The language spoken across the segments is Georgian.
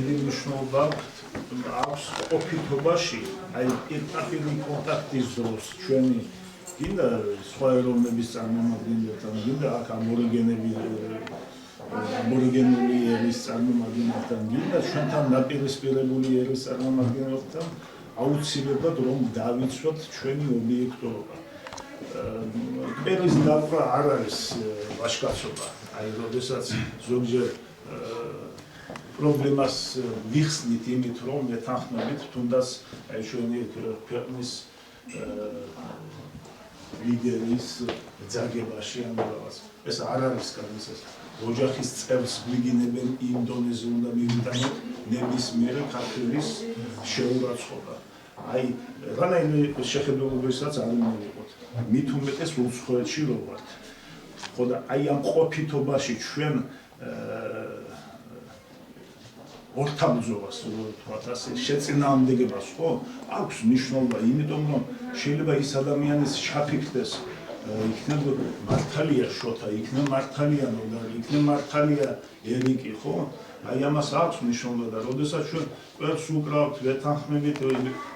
მნიშვნელობა აქვს ყოფითობაში, აი პირდაპირი კონტაქტის დროს ჩვენი გინდა სხვა ეროვნების წარმომადგენლებთან, გინდა აქ აბორიგენული ერის წარმომადგენლებთან, გინდა ჩვენთან დაპირისპირებული ერის წარმომადგენლებთან აუცილებლად რომ დავიცვათ ჩვენი ობიექტურობა. პერის დაკვრა არ არის ვაჟკაცობა, აი როდესაც ზოგჯერ პრობლემას ვიხსნით იმით, რომ მეთანხმებით თუნდაც აი ჩვენი ქვეყნის ლიდერის ძაგებაში ან რაღაც. ეს არ არის განსაზღვრა. ოჯახის წევრს გვიგინებენ იმ დონეზე უნდა მივიტანოთ ნებისმიერი ქართველის შეურაცხყოფა. აი რანაირი შეხედულებასაც არ უნდა იყოს. მით უმეტეს უცხოეთში რო ვართ. ხო და აი ამ ყოფითობაში ჩვენ ორთაბრძოლას ვთქვათ ასე შეწინააღმდეგებას ხო აქვს მნიშვნელობა იმიტომ რომ შეიძლება ის ადამიანის ჩაფიქრდეს იქნებ მართალია შოთა იქნებ მართალია ნოდარი იქნებ მართალია ერიკი ხო აი ამას აქვს მნიშვნელობა და როდესაც ჩვენ ყველს უკრავთ ვეთანხმებით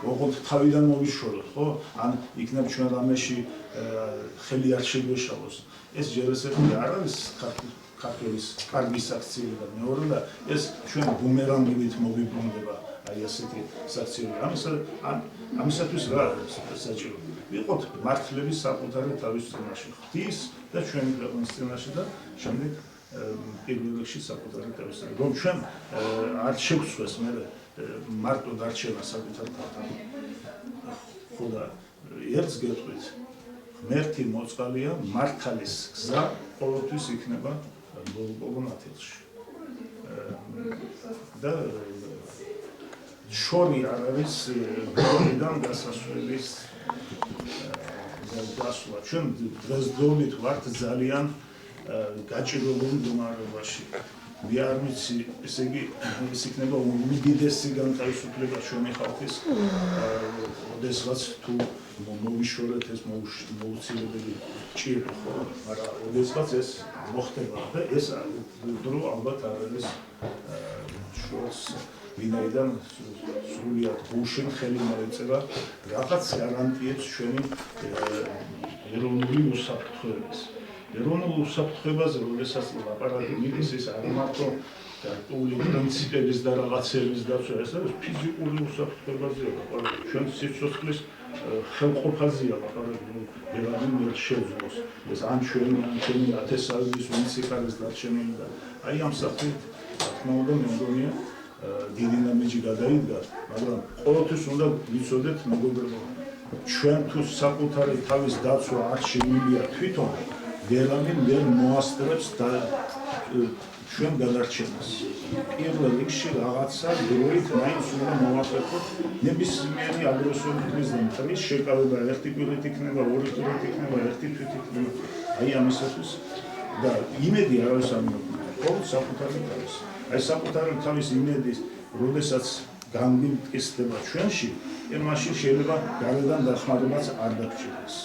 ოღონდ თავიდან მოვიშოროთ ხო ან იქნებ ჩვენ რამეში ხელი არ შეგვეშალოს ეს ჯერ ესეთი არ არის ქართველის კარგი საქციელი და მეორე და ეს ჩვენ ბუმერანგით მოვიბრუნდება აი ასეთი საქციელი ამისათვის რა საჭირო ვიყოთ მართლების საკუთარი თავის წინაშე ღვთის და ჩვენი ქვეყნის წინაშე და შემდეგ პირველ რიგში საკუთარი თავის წინაშე რომ ჩვენ არ შევცვლეს მე მარტო დარჩენა საკუთარ თავთან ხო და ერთს გეტყვით ღმერთი მოწყალია მართალის გზა ყოველთვის იქნება ბოლო ნათელში და შორი არ არის გორიდან გასასვლელის დასვლა ჩვენ დღესდღეობით ვართ ძალიან გაჭირვებულ მდგომარეობაში მე არ ვიცი ესე იგი ეს იქნება უდიდესი განთავისუფლება ჩვენი ხალხის ოდესღაც თუ მოვიშორეთ ეს მოუცილებელი ჭირი ხო მაგრამ ოდესღაც ეს მოხდება და ეს დრო ალბათ არ არის შორს ვინაიდან სრულიად გუშინ ხელი მოეწევა რაღაც გარანტიებს ჩვენი ეროვნული უსაფრთხოების ეროვნულ უსაფრთხოებაზე როდესაც ლაპარაკი მიდის ეს არ მარტო გარტული პრინციპების და რაღაცების დაცვა ეს არის ფიზიკური უსაფრთხოებაზე ლაპარაკი ჩვენ სიცოცხლის ხელყოფაზეა ლაპარაკი ვერავინ ვერ შეძლოს ეს ან ჩვენი ათესავების ვინც იქ არის დარჩენილი და აი ამ სახით რა თქმა უნდა მე მგონია დიდი ნაბიჯი გადაიდგა მაგრამ ყოველთვის უნდა ვიცოდეთ მეგობრებო ჩვენ თუ საკუთარი თავის დაცვა არ შეგვიძლია თვითონ ვერავინ ვერ მოასწრებს და ჩვენ გადარჩენას პირველ რიგში რაღაცა დროით მაინც უნდა მოვახერხოთ ნებისმიერი აგრესიული მიზნით შეკავება ერთი კვირით იქნება ორი კვირით იქნება ერთი თვით იქნება აი ამისათვის და იმედი არის ამ ყოველ საკუთარი თავის აი საკუთარი თავის იმედის როდესაც განმტკიცდება ჩვენში მაშინ შეიძლება გარედან დახმარებაც არ დაგჭირდეს